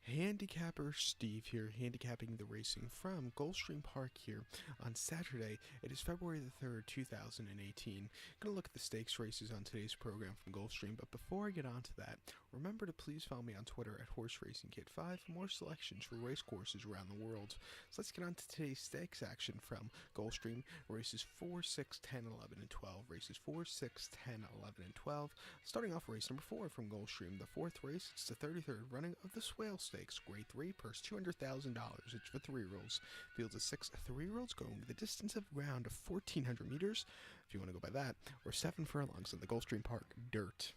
Handicapper Steve here, handicapping the racing from Gulfstream Park here on Saturday. It is February the 3rd, 2018. Gonna look at the stakes races on today's program from Gulfstream, but before I get on to that, remember to please follow me on Twitter at HorseRacingKid5 for more selections for race courses around the world. So let's get on to today's stakes action from Gulfstream. Races 4, 6, 10, 11, and 12. Races 4, 6, 10, 11, and 12. Starting off race number 4 from Gulfstream, the fourth race. It's the 33rd running of the Swale Stakes, Grade 3, purse $200,000. It's for 3-year-olds. Fields of 6 3-year-olds going the distance of ground of 1,400 meters, if you want to go by that, or 7 furlongs in the Gulfstream Park Dirt.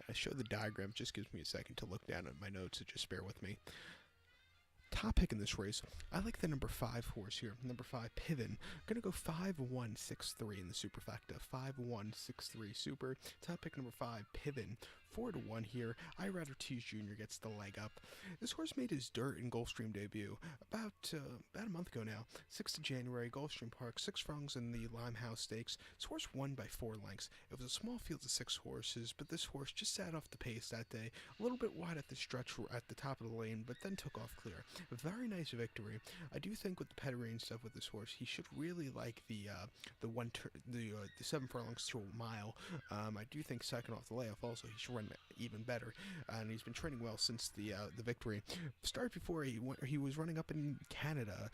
I show the diagram, it just gives me a second to look down at my notes, so just bear with me. Top pick in this race, I like the number 5 horse here, number 5 Piven. Gonna go 5-1-6-3 in the superfecta, 5-1-6-3 super. Top pick number 5 Piven, 4-1 here. I Rather Tease Jr. gets the leg up. This horse made his dirt in Gulfstream debut about a month ago now. 6th of January, Gulfstream Park, 6 furlongs in the Limehouse Stakes. This horse won by 4 lengths. It was a small field of 6 horses, but this horse just sat off the pace that day. A little bit wide at the stretch at the top of the lane, but then took off clear. A very nice victory. I do think with the pedigree and stuff with this horse, he should really like the 7 furlongs to a mile. I do think second off the layoff also he should run even better, and he's been training well since the victory. Started before he was running up in Canada,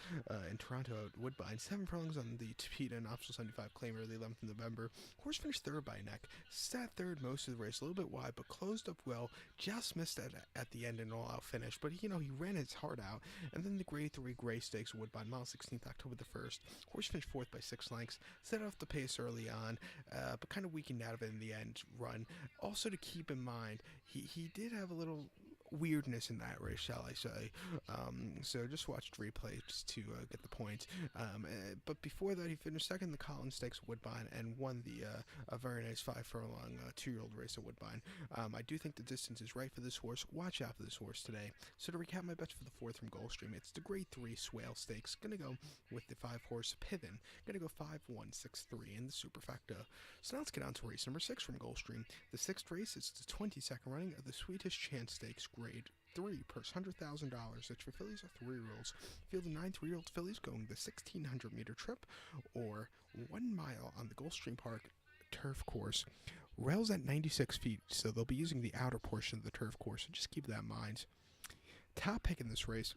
in Toronto at Woodbine. 7 furlongs on the Tapeta and Optional 75 claim early 11th of November. Horse finished third by a neck. Sat third most of the race, a little bit wide, but closed up well. Just missed at the end an all-out finish, but he ran his heart out. And then the Grade 3 Gray Stakes Woodbine, mile 16th, October the 1st. Horse finished 4th by 6 lengths. Set off the pace early on, but kind of weakened out of it in the end run. Also to keep in mind, he did have a little weirdness in that race, shall I say. So just watched replay just to get the point. But before that, he finished second in the Collins Stakes Woodbine and won a very nice 5 furlong 2-year-old race at Woodbine. I do think the distance is right for this horse. Watch out for this horse today. So to recap my bets for the 4th from Gulfstream, it's the Grade 3 Swale Stakes. Gonna go with the 5 horse Piven. Gonna go 5-1-6-3 in the superfecta. So now let's get on to race number 6 from Gulfstream. The 6th race is the 22nd running of the Swedish Chance Stakes, Grade 3, purse $100,000. It's for fillies of 3-year-olds. Field of 9 3-year-old fillies going the 1,600 meter trip, or 1 mile on the Gulfstream Park turf course. Rails at 96 feet, so they'll be using the outer portion of the turf course, so just keep that in mind. Top pick in this race,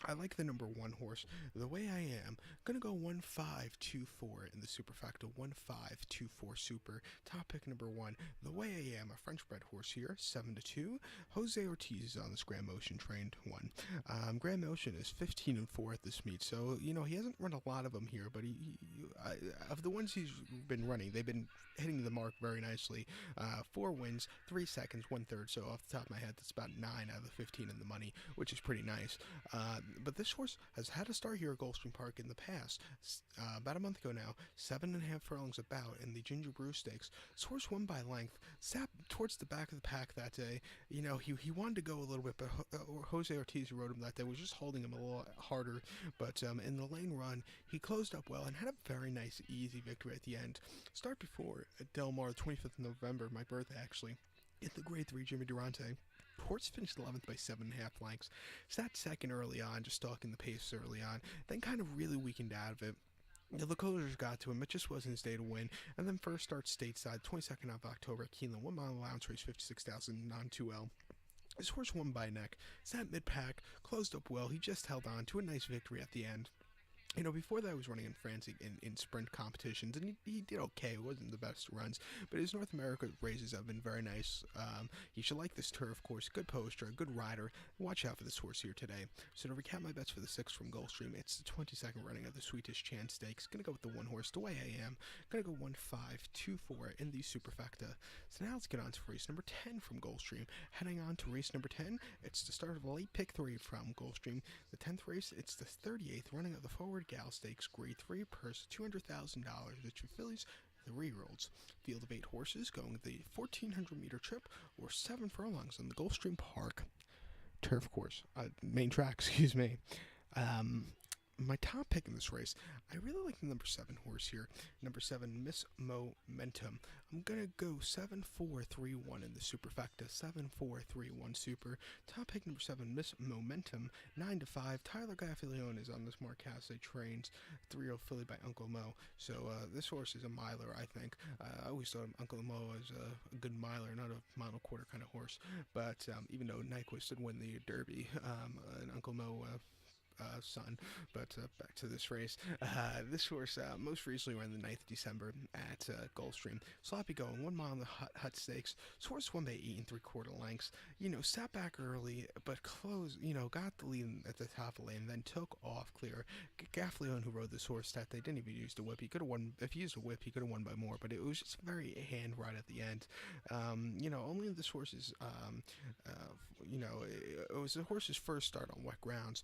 I like the number 1 horse, The Way I Am. Gonna go 1-5-2-4 in the superfecta, 1-5-2-4 super. Top pick number 1, The Way I Am, a French-bred horse here, 7-2. Jose Ortiz is on this Grand Motion trained one. Grand Motion is 15-4 at this meet, so he hasn't run a lot of them here, but of the ones he's been running, they've been hitting the mark very nicely. 4 wins, 3 seconds, 1/3. So off the top of my head, that's about 9 out of the 15 in the money, which is pretty nice. But this horse has had a start here at Gulfstream Park in the past. About a month ago now, 7.5 furlongs about in the Ginger Brew Stakes. This horse won by length, sat towards the back of the pack that day. He wanted to go a little bit, but Jose Ortiz, who rode him that day, was just holding him a little harder. But in the lane run, he closed up well and had a very nice, easy victory at the end. Start before at Del Mar, 25th of November, my birthday actually, in the Grade 3 Jimmy Durante. Horse finished 11th by 7.5 lengths. Sat second early on, just stalking the pace early on, then kind of really weakened out of it. The closers got to him, it just wasn't his day to win. And then first start stateside, 22nd of October at Keeneland, 1 mile allowance race, 56,000 non-2L. This horse won by neck, sat mid-pack, closed up well. He just held on to a nice victory at the end. Before that, I was running in France in sprint competitions, and he did okay. It wasn't the best runs, but his North America races have been very nice. You should like this turf course. Good poster, a good rider. Watch out for this horse here today. So to recap my bets for the 6th from Gulfstream, it's the 22nd running of the Swedish Chance Stakes. Gonna go with the 1 horse, The Way I Am. Gonna go 1-5-2-4 in the superfecta. So now let's get on to race number 10 from Gulfstream. Heading on to race number 10, it's the start of a late pick 3 from Gulfstream. The 10th race, it's the 38th running of the Forward Gal Stakes, Grade 3, purse $200,000. It's for fillies, 3-year-olds. Field of 8 horses going the 1,400 meter trip, or 7 furlongs on the Gulfstream Park turf course, main track, excuse me. my top pick in this race, I really like the number 7 horse here. Number 7, Miss Momentum. I'm going to go 7-4-3-1 in the superfecta. 7-4-3-1 super. Top pick number 7, Miss Momentum. 9-5. Tyler Gaffalione is on this Marcasse trains. 3-year-old filly by Uncle Mo. So this horse is a miler, I think. I always thought Uncle Mo was a good miler, not a mile and a quarter kind of horse. But even though Nyquist did win the Derby, and Uncle Mo son. But back to this race. This horse most recently ran the 9th of December at Gulfstream. Sloppy going, 1 mile in the Hut Stakes. This horse won by 8 3/4 lengths. Sat back early, but closed, got the lead at the top of the lane, then took off clear. Gaffalione, who rode this horse, that they didn't even use the whip. He could have won, if he used a whip, he could have won by more, but it was just very hand right at the end. Only this horse's, it was the horse's first start on wet grounds.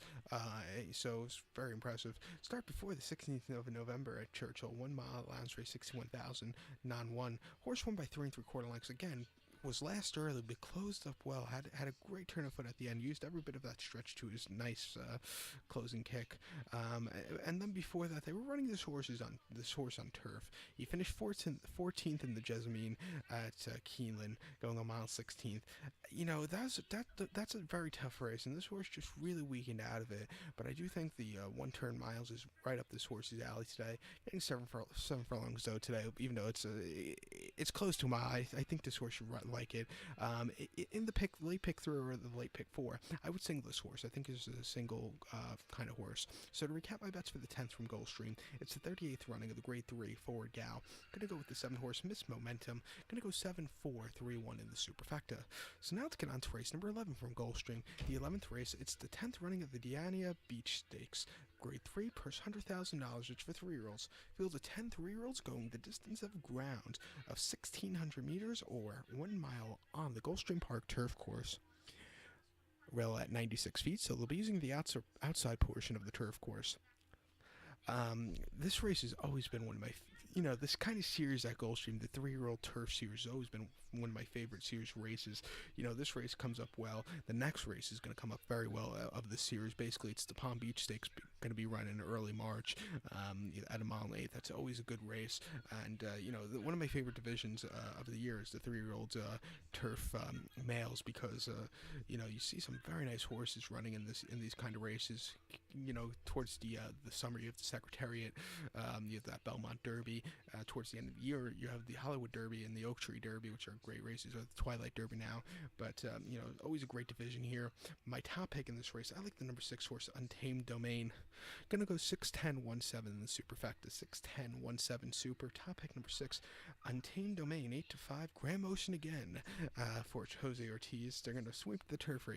So it's very impressive. Start before the 16th of November at Churchill. 1 mile allowance race, 61,000, non-1. Horse won by 3 3/4 lengths. Again, was last early, but closed up well. Had a great turn of foot at the end. Used every bit of that stretch to his nice closing kick. And then before that, they were running this horse on turf. He finished 14th in the Jessamine at Keeneland, going on mile 16th. That's a very tough race, and this horse just really weakened out of it. But I do think the one-turn miles is right up this horse's alley today. Getting 7 furlongs though today, even though it's close to a mile. I think this horse should like it. In the late pick 3 or the late pick 4, I would single this horse. I think it's a single kind of horse. So to recap my bets for the 10th from Gulfstream, it's the 38th running of the Grade 3 Forward Gal. Gonna go with the 7 horse Miss Momentum. Gonna go 7-4-3-1 in the superfecta. So now let's get on to race number 11 from Gulfstream. The 11th race, it's the 10th running of the Diania Beach Stakes. Grade 3, purse $100,000. It's for 3-year-olds. Fields of 10 3-year-olds going the distance of ground of 1,600 meters or 1 mile on the Gulfstream Park turf course. Rail at 96 feet, so they'll be using the outside portion of the turf course. This race has always been one of my this kind of series at Gulfstream, the 3-year-old turf series, has always been one of my favorite series races. This race comes up well. The next race is going to come up very well of the series. Basically, it's the Palm Beach Stakes, going to be run in early March at a mile and 8. That's always a good race. And, one of my favorite divisions of the year is the 3-year-old turf males because, you see some very nice horses running in these kind of races. Towards the summer, you have the Secretariat, you have that Belmont Derby. Towards the end of the year, you have the Hollywood Derby and the Oak Tree Derby, which are great races, or the Twilight Derby now. But, always a great division here. My top pick in this race, I like the number 6 horse, Untamed Domain. Gonna go 6-10-1-7 in the superfecta. 6-10-1-7 super. Top pick number 6, Untamed Domain. 8-5. Grand Motion again for Jose Ortiz. They're gonna sweep the turf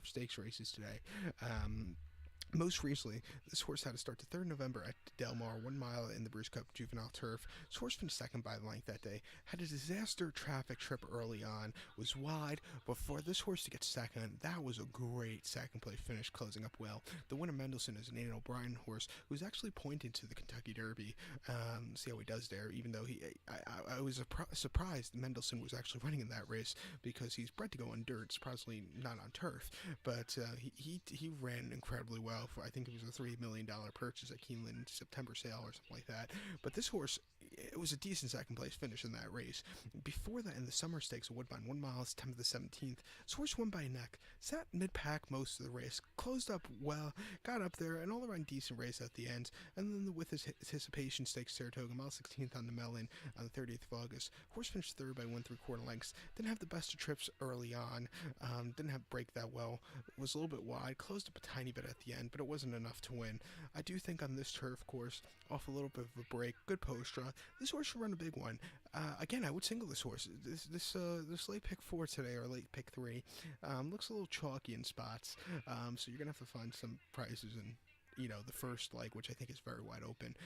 stakes races today. Most recently, this horse had to start the 3rd November at Del Mar, 1 mile in the Bruce Cup Juvenile Turf. This horse finished second by length that day. Had a disaster traffic trip early on, was wide, but for this horse to get second, that was a great second place finish, closing up well. The winner, Mendelssohn, is an Ian O'Brien horse who's actually pointing to the Kentucky Derby. See how he does there, even though I was surprised Mendelssohn was actually running in that race because he's bred to go on dirt, surprisingly not on turf, but he ran incredibly well. I think it was a $3 million purchase at Keeneland September sale or something like that. But this horse, it was a decent second place finish in that race. Before that, in the Summer Stakes at Woodbine, 1 mile, September the 17th, this horse won by a neck. Sat mid-pack most of the race, closed up well, got up there, an all-around decent race at the end. And then with his Anticipation Stakes, Saratoga, mile 16th on the Mellon on the 30th of August. Horse finished 3rd by 1 3/4 lengths. Didn't have the best of trips early on. Didn't have break that well. Was a little bit wide. Closed up a tiny bit at the end, but it wasn't enough to win. I do think on this turf course, off a little bit of a break, good post draw, this horse should run a big one. Again, I would single this horse. This late pick 4 today, or late pick 3, looks a little chalky in spots. So you're gonna have to find some prices in the first leg, which I think is very wide open,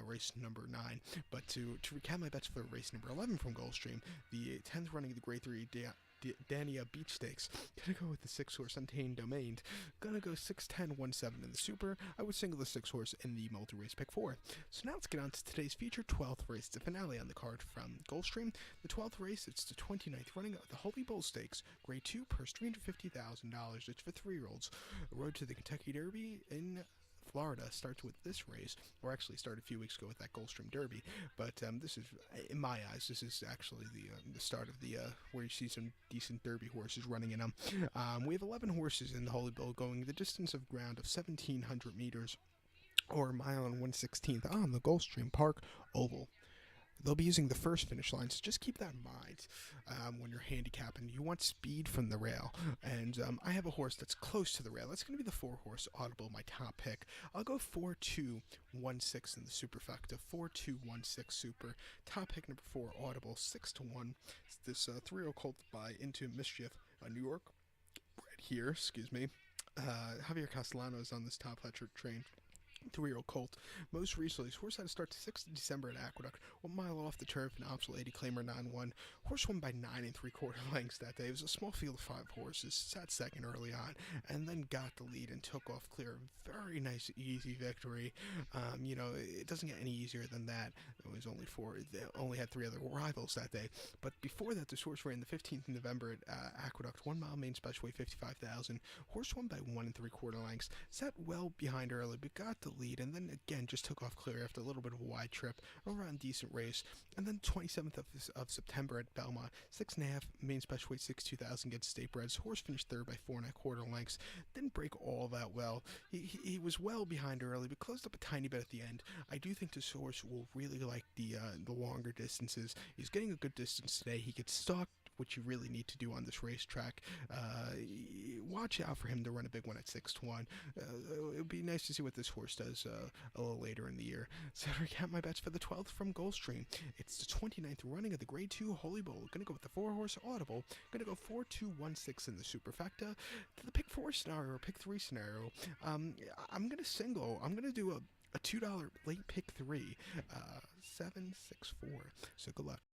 race number 9. But to recap my bets for race number 11 from Gulfstream, the 10th running of the Grade 3 Diania Beach Stakes. Gonna go with the 6 horse Untamed Domain. Gonna go 6-10-1-7 in the super. I would single the 6 horse in the multi-race pick 4. So now let's get on to today's feature, 12th race, the finale on the card from Gulfstream. The 12th race, it's the 29th running of the Holy Bull Stakes, Grade 2, purse $350,000. It's for 3-year-olds. Road to the Kentucky Derby in Florida starts with this race, or actually started a few weeks ago with that Gulfstream Derby. But this is, in my eyes, this is actually the start of the where you see some decent Derby horses running in them. We have 11 horses in the Holy Bull going the distance of ground of 1,700 meters, or a mile and 1/16th on the Gulfstream Park Oval. They'll be using the first finish line, so just keep that in mind when you're handicapping. You want speed from the rail, and I have a horse that's close to the rail. That's going to be the 4-horse Audible, my top pick. I'll go 4-2-1-6 in the superfecta. 4-2-1-6 super. Top pick number 4, Audible, 6-1. This 3-year-old colt by Into Mischief, New York, right here, excuse me. Javier Castellano is on this top fletcher train. 3-year-old colt. Most recently, his horse had to start 6th of December at Aqueduct, 1 mile off the turf, an optional 80 claimer 9-1. Horse won by 9 3/4 lengths that day. It was a small field of 5 horses, sat second early on, and then got the lead and took off clear. Very nice, easy victory. It doesn't get any easier than that. It was only 4. They only had 3 other rivals that day. But before that, this horse ran the 15th of November at Aqueduct, 1 mile main special weight, 55,000. Horse won by 1 3/4 lengths. Sat well behind early, but got the lead, and then again just took off clear after a little bit of a wide trip. Around decent race, and then 27th of September at Belmont, 6.5 main special weight, 62,000 against State Breds. Horse finished third by 4 1/4 lengths. Didn't break all that well. He was well behind early, but closed up a tiny bit at the end. I do think this horse will really like the longer distances. He's getting a good distance today. He gets stalked, which you really need to do on this racetrack. Watch out for him to run a big one at 6-1. It would be nice to see what this horse does a little later in the year. So to recap my bets for the 12th from Gulfstream, it's the 29th running of the Grade 2 Holy Bull. Going to go with the 4-horse Audible. Going to go 4-2-1-6 in the superfecta. To the pick 4 scenario or pick 3 scenario, I'm going to single. I'm going to do a $2 late pick 3, 7-6-4. So good luck.